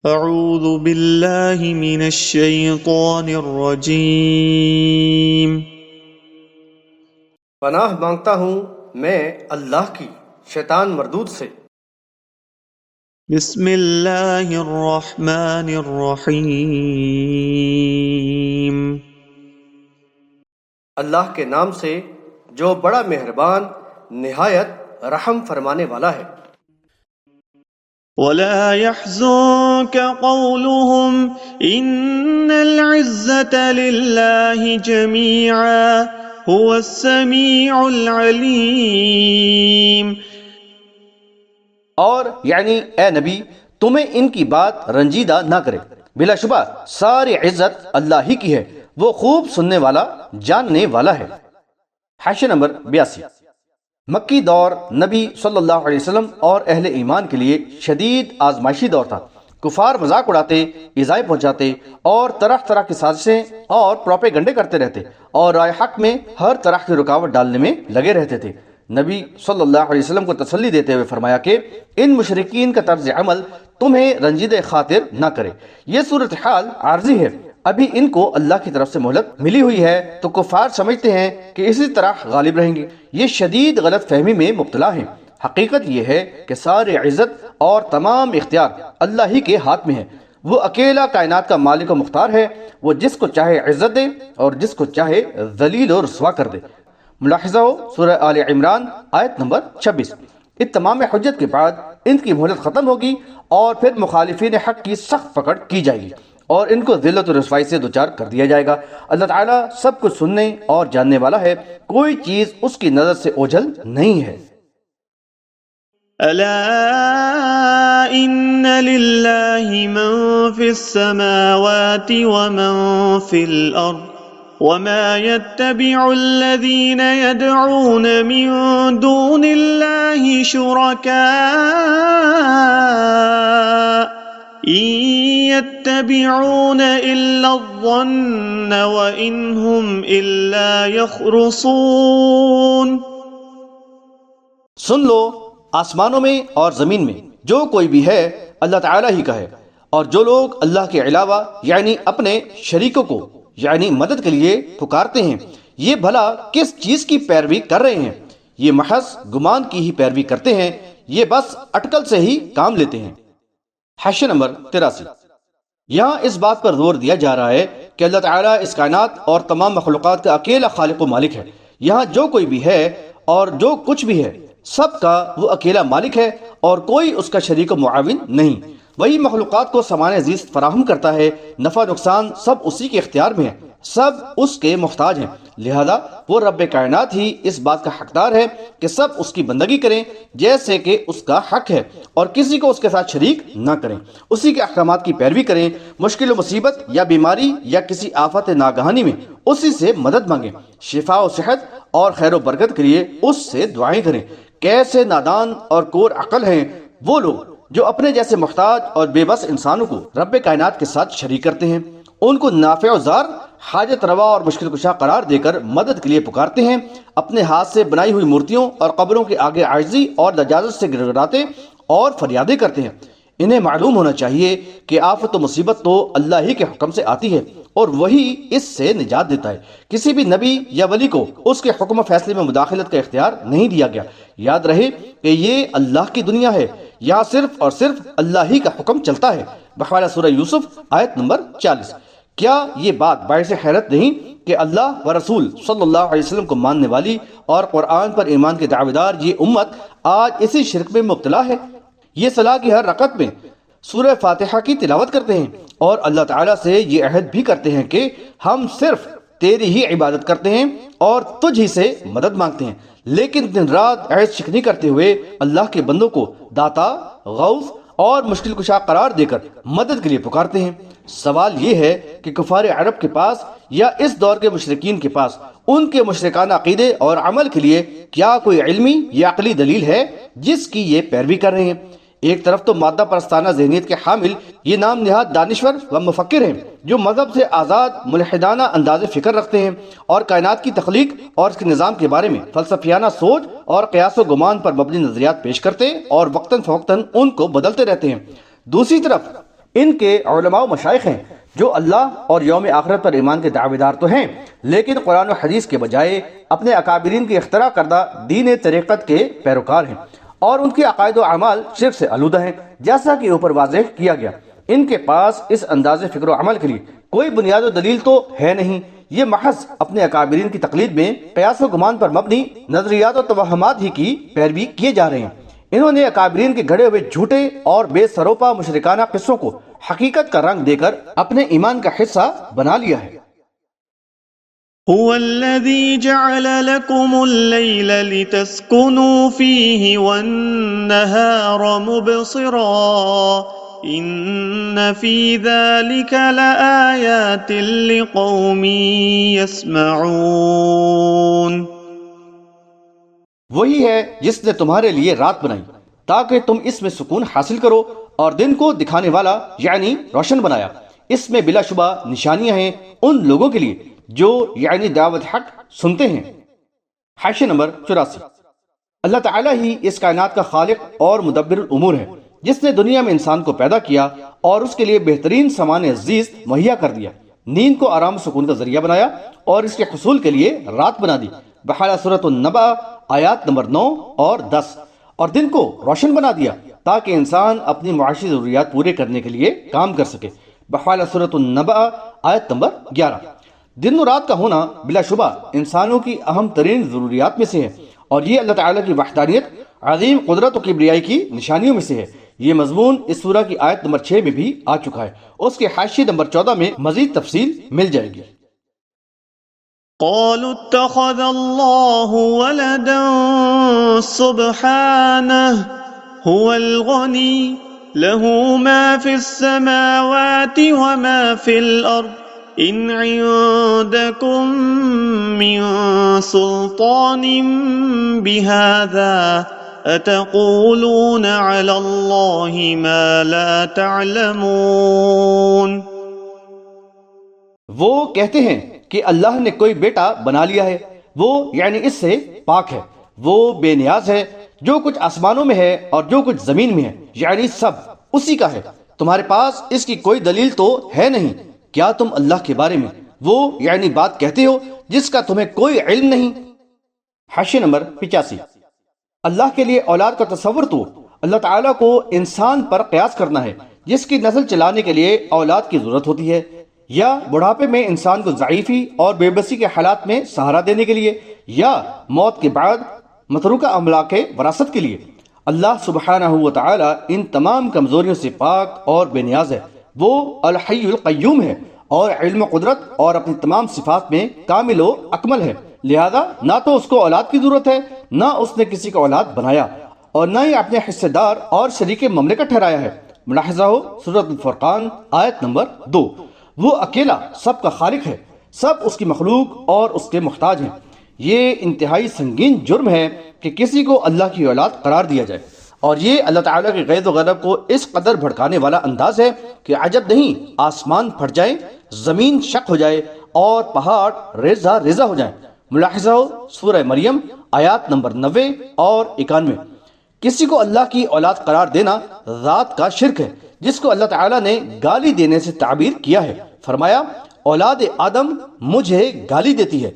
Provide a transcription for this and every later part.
اعوذ باللہ من الشیطان الرجیم۔ پناہ مانگتا ہوں میں اللہ کی شیطان مردود سے۔ بسم اللہ الرحمن الرحیم۔ اللہ کے نام سے جو بڑا مہربان نہایت رحم فرمانے والا ہے۔ ولا يحزنك قولهم ان العزة لله جميعا هو السميع العليم۔ اور یعنی اے نبی تمہیں ان کی بات رنجیدہ نہ کرے، بلا شبہ ساری عزت اللہ ہی کی ہے، وہ خوب سننے والا جاننے والا ہے۔ حاشیہ نمبر 82۔ مکی دور نبی صلی اللہ علیہ وسلم اور اہل ایمان کے لیے شدید آزمائشی دور تھا۔ کفار مذاق اڑاتے، ایذائیں پہنچاتے اور طرح طرح کی سازشیں اور پروپیگنڈے کرتے رہتے اور رائے حق میں ہر طرح کی رکاوٹ ڈالنے میں لگے رہتے تھے۔ نبی صلی اللہ علیہ وسلم کو تسلی دیتے ہوئے فرمایا کہ ان مشرکین کا طرز عمل تمہیں رنجیدہ خاطر نہ کرے، یہ صورتحال عارضی ہے، ابھی ان کو اللہ کی طرف سے مہلت ملی ہوئی ہے تو کفار سمجھتے ہیں کہ اسی طرح غالب رہیں گے، یہ شدید غلط فہمی میں مبتلا ہیں۔ حقیقت یہ ہے کہ ساری عزت اور تمام اختیار اللہ ہی کے ہاتھ میں ہے، وہ اکیلا کائنات کا مالک و مختار ہے، وہ جس کو چاہے عزت دے اور جس کو چاہے ذلیل و رسوا کر دے۔ ملاحظہ ہو سورہ آل عمران آیت نمبر 26۔ اتمام حجت کے بعد ان کی مہلت ختم ہوگی اور پھر مخالفین حق کی سخت پکڑ کی جائے گی اور ان کو ذلت و رسوائی سے دوچار کر دیا جائے گا۔ اللہ تعالیٰ سب کچھ سننے اور جاننے والا ہے، کوئی چیز اس کی نظر سے اوجھل نہیں ہے۔ الا ان للہ من فی السماوات ومن فی الارض وما يتبع الذين يدعون من دون الله شركاء إن يتبعون إلا الظن وإن هم إلا يخرصون۔ سن لو، آسمانوں میں اور زمین میں جو کوئی بھی ہے اللہ تعالیٰ ہی کا ہے، اور جو لوگ اللہ کے علاوہ یعنی اپنے شریکوں کو یعنی مدد کے لیے پکارتے ہیں، یہ بھلا کس چیز کی پیروی کر رہے ہیں؟ یہ محض گمان کی ہی پیروی کرتے ہیں، یہ بس اٹکل سے ہی کام لیتے ہیں۔ حاشیہ نمبر 83۔ یہاں اس بات پر زور دیا جا رہا ہے کہ اللہ تعالیٰ اس کائنات اور تمام مخلوقات کا اکیلا خالق و مالک ہے۔ یہاں جو کوئی بھی ہے اور جو کچھ بھی ہے سب کا وہ اکیلا مالک ہے اور کوئی اس کا شریک و معاون نہیں۔ وہی مخلوقات کو سامان زیست فراہم کرتا ہے، نفع نقصان سب اسی کے اختیار میں ہے، سب اس کے محتاج ہیں، لہذا وہ رب کائنات ہی اس بات کا حقدار ہے کہ سب اس کی بندگی کریں جیسے کہ اس کا حق ہے، اور کسی کو اس کے ساتھ شریک نہ کریں، اسی کے احکامات کی پیروی کریں، مشکل و مصیبت یا بیماری یا کسی آفت ناگہانی میں اسی سے مدد مانگیں، شفا و صحت اور خیر و برکت کے لیے اس سے دعائیں کریں۔ کیسے نادان اور کور عقل ہیں وہ لوگ جو اپنے جیسے محتاج اور بے بس انسانوں کو رب کائنات کے ساتھ شریک کرتے ہیں، ان کو نافع و ضار، حاجت روا اور مشکل کشا قرار دے کر مدد کے لیے پکارتے ہیں، اپنے ہاتھ سے بنائی ہوئی مورتیوں اور قبروں کے آگے عاجزی اور لجاجت سے گڑگڑاتے اور فریادیں کرتے ہیں۔ انہیں معلوم ہونا چاہیے کہ آفت و مصیبت تو اللہ ہی کے حکم سے آتی ہے اور وہی اس سے نجات دیتا ہے، کسی بھی نبی یا ولی کو اس کے حکم و فیصلے میں مداخلت کا اختیار نہیں دیا گیا۔ یاد رہے کہ یہ اللہ کی دنیا ہے، یہاں صرف اور صرف اللہ ہی کا حکم چلتا ہے۔ بحوالہ سورہ یوسف آیت نمبر 40۔ کیا یہ بات باعث حیرت نہیں کہ اللہ و رسول صلی اللہ علیہ وسلم کو ماننے والی اور قرآن پر ایمان کے دعوے دار یہ امت آج اسی شرک میں مبتلا ہے؟ یہ صلاح کی ہر رکعت میں سورہ فاتحہ کی تلاوت کرتے ہیں اور اللہ تعالیٰ سے یہ عہد بھی کرتے ہیں کہ ہم صرف تیری ہی عبادت کرتے ہیں اور تجھ ہی سے مدد مانگتے ہیں، لیکن دن رات عہد شکنی کرتے ہوئے اللہ کے بندوں کو داتا، غوث اور مشکل کشا قرار دے کر مدد کے لیے پکارتے ہیں۔ سوال یہ ہے کہ کفار عرب کے پاس یا اس دور کے مشرکین کے پاس ان کے مشرکانہ عقیدے اور عمل کے لیے کیا کوئی علمی یا عقلی دلیل ہے جس کی یہ پیروی کر رہے ہیں؟ ایک طرف تو مادہ پرستانہ ذہنیت کے حامل یہ نام نہاد دانشور و مفکر ہیں جو مذہب سے آزاد ملحدانہ انداز فکر رکھتے ہیں اور کائنات کی تخلیق اور اس کے نظام کے بارے میں فلسفیانہ سوچ اور قیاس و گمان پر مبنی نظریات پیش کرتے اور وقتاً فوقتاً ان کو بدلتے رہتے ہیں۔ دوسری طرف ان کے علماء و مشائخ ہیں جو اللہ اور یوم آخرت پر ایمان کے دعوے دار تو ہیں، لیکن قرآن و حدیث کے بجائے اپنے اکابرین کے اختراع کردہ دین طریقت کے پیروکار ہیں، اور ان کے عقائد و اعمال شرک سے آلودہ ہیں، جیسا کہ اوپر واضح کیا گیا۔ ان کے پاس اس انداز فکر و عمل کے لیے کوئی بنیاد و دلیل تو ہے نہیں، یہ محض اپنے اکابرین کی تقلید میں قیاس و گمان پر مبنی نظریات و توہمات ہی کی پیروی کیے جا رہے ہیں۔ انہوں نے اکابرین کے گھڑے ہوئے جھوٹے اور بے سروپا مشرکانہ قصوں کو حقیقت کا رنگ دے کر اپنے ایمان کا حصہ بنا لیا ہے۔ هو الذي جعل لكم الليل لتسكنوا فيه والنهار مبصرا إن في ذلك لآيات لقوم يسمعون۔ وہی ہے جس نے تمہارے لیے رات بنائی تاکہ تم اس میں سکون حاصل کرو، اور دن کو دکھانے والا یعنی روشن بنایا۔ اس میں بلا شبہ نشانیاں ہیں ان لوگوں کے لیے جو یعنی دعوت حق سنتے ہیں۔ حاشیہ نمبر 84۔ اللہ تعالیٰ ہی اس کائنات کا خالق اور مدبر الامور ہے، جس نے دنیا میں انسان کو پیدا کیا اور اس کے لیے بہترین سامان عزیز مہیا کر دیا، نیند کو آرام و سکون کا ذریعہ بنایا اور اس کے حصول کے لیے رات بنا دی بحالہ سورۃ النبأ آیات نمبر 9 اور 10، اور دن کو روشن بنا دیا تاکہ انسان اپنی معاشی ضروریات پورے کرنے کے لیے کام کر سکے بحالہ سورۃ النبأ آیت نمبر 11۔ دن و رات کا ہونا بلا شبہ انسانوں کی اہم ترین ضروریات میں سے ہے، اور یہ اللہ تعالیٰ کی وحدانیت، عظیم قدرت و کبریائی کی نشانیوں میں سے ہے۔ یہ مضمون اس سورہ کی آیت نمبر 6 میں بھی آ چکا ہے، اس کے حاشیے نمبر 14 میں مزید تفصیل مل جائے گی۔ قالوا اتخذ الله ولدا سبحانه هو الغني له ما في السماوات وما في الأرض إن عندكم من سلطان بهذا أتقولون على الله ما لا تعلمون۔ وہ کہتے ہیں کہ اللہ نے کوئی بیٹا بنا لیا ہے، وہ یعنی اس سے پاک ہے، وہ بے نیاز ہے، جو کچھ آسمانوں میں ہے اور جو کچھ زمین میں ہے یعنی سب اسی کا ہے، تمہارے پاس اس کی کوئی دلیل تو ہے نہیں، کیا تم اللہ کے بارے میں وہ یعنی بات کہتے ہو جس کا تمہیں کوئی علم نہیں۔ حاشیہ نمبر 85۔ اللہ کے لیے اولاد کا تصور تو اللہ تعالیٰ کو انسان پر قیاس کرنا ہے جس کی نسل چلانے کے لیے اولاد کی ضرورت ہوتی ہے، یا بڑھاپے میں انسان کو ضعیفی اور بے بسی کے حالات میں سہارا دینے کے لیے، یا موت کے بعد متروکہ املاک کے وراثت کے لیے۔ اللہ سبحانہ و تعالی ان تمام کمزوریوں سے پاک اور بے نیاز ہے، وہ الحی القیوم ہے اور علم و قدرت اور اپنی تمام صفات میں کامل و اکمل ہے، لہذا نہ تو اس کو اولاد کی ضرورت ہے، نہ اس نے کسی کو اولاد بنایا، اور نہ ہی اپنے حصے دار اور شریک مملکت ٹھہرایا ہے۔ ملاحظہ ہو سورۃ الفرقان آیت نمبر 2۔ وہ اکیلا سب کا خالق ہے، سب اس کی مخلوق اور اس کے محتاج ہیں۔ یہ انتہائی سنگین جرم ہے کہ کسی کو اللہ کی اولاد قرار دیا جائے، اور یہ اللہ تعالیٰ کے غیظ و غضب کو اس قدر بھڑکانے والا انداز ہے کہ عجب نہیں آسمان پھٹ جائے، زمین شق ہو جائے اور پہاڑ ریزہ ریزہ ہو جائیں۔ ملاحظہ ہو سورہ مریم آیات نمبر 90 اور 91۔ کسی کو اللہ کی اولاد قرار دینا ذات کا شرک ہے جس کو اللہ تعالیٰ نے گالی دینے سے تعبیر کیا ہے، فرمایا اولاد آدم مجھے گالی دیتی ہے،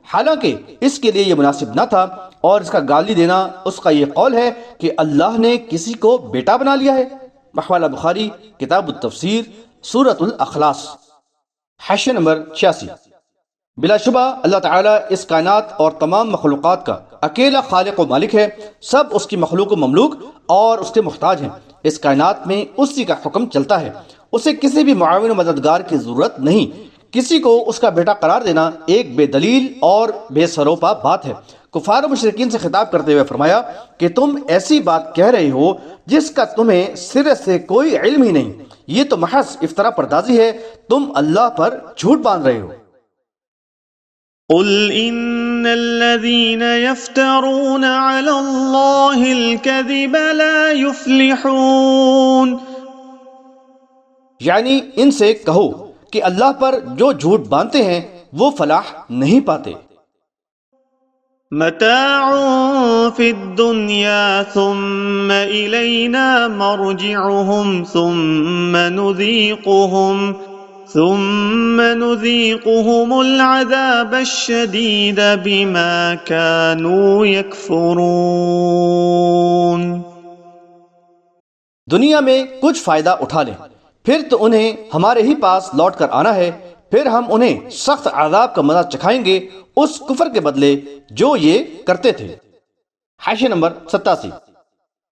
حالانکہ اس کے لیے یہ مناسب نہ تھا، اور اس کا گالی دینا اس کا یہ قول ہے کہ اللہ نے کسی کو بیٹا بنا لیا ہے۔ بحوالہ بخاری کتاب التفسیر سورۃ الاخلاص۔ حاشیہ نمبر 86۔ بلا شبہ اللہ تعالیٰ اس کائنات اور تمام مخلوقات کا اکیلا خالق و مالک ہے، سب اس کی مخلوق و مملوک اور اس کے محتاج ہیں۔ اس کائنات میں اسی کا حکم چلتا ہے، اسے کسی بھی معاون و مددگار کی ضرورت نہیں۔ کسی کو اس کا بیٹا قرار دینا ایک بے دلیل اور بے سروپا بات ہے۔ کفار و مشرکین سے خطاب کرتے ہوئے فرمایا کہ تم ایسی بات کہہ رہے ہو جس کا تمہیں سرے سے کوئی علم ہی نہیں، یہ تو محض افترا پردازی ہے، تم اللہ پر جھوٹ باندھ رہے ہو۔ قل ان الذين يفترون على الله الكذب لا يفلحون۔ یعنی ان سے کہو کہ اللہ پر جو جھوٹ باندھتے ہیں وہ فلاح نہیں پاتے۔ متاع في الدنيا ثم إلينا مرجعهم ثم نذيقهم العذاب الشديد بما كانوا يكفرون۔ دنیا میں کچھ فائدہ اٹھا لیں، پھر تو انہیں ہمارے ہی پاس لوٹ کر آنا ہے، پھر ہم انہیں سخت عذاب کا مزہ چکھائیں گے اس کفر کے بدلے جو یہ کرتے تھے۔ حاشیہ نمبر 87۔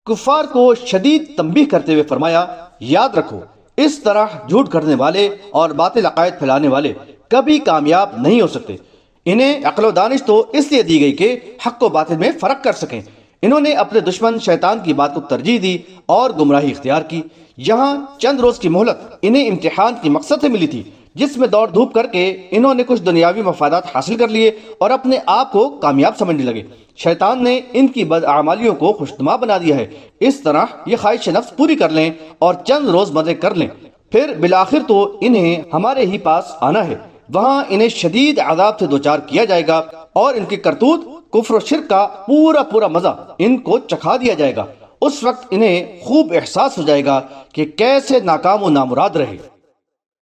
کفار کو شدید تنبیہ کرتے ہوئے فرمایا، یاد رکھو اس طرح جھوٹ کرنے والے اور باطل عقائد پھیلانے والے کبھی کامیاب نہیں ہو سکتے۔ انہیں عقل و دانش تو اس لیے دی گئی کہ حق و باطل میں فرق کر سکیں۔ انہوں نے اپنے دشمن شیطان کی بات کو ترجیح دی اور گمراہی اختیار کی۔ یہاں چند روز کی مہلت انہیں امتحان کی مقصد سے ملی تھی، جس میں دوڑ دھوپ کر کے انہوں نے کچھ دنیاوی مفادات حاصل کر لیے اور اپنے آپ کو کامیاب سمجھنے لگے۔ شیطان نے ان کی بدعمالیوں کو خوشنما بنا دیا ہے۔ اس طرح یہ خواہش نفس پوری کر لیں اور چند روز مزے کر لیں، پھر بالآخر تو انہیں ہمارے ہی پاس آنا ہے، وہاں انہیں شدید عذاب سے دوچار کیا جائے گا اور ان کی کرتوت کفر و شرک کا پورا مزہ ان کو چکھا دیا جائے گا۔ اس وقت انہیں خوب احساس ہو جائے گا کہ کیسے ناکام و نامراد رہے۔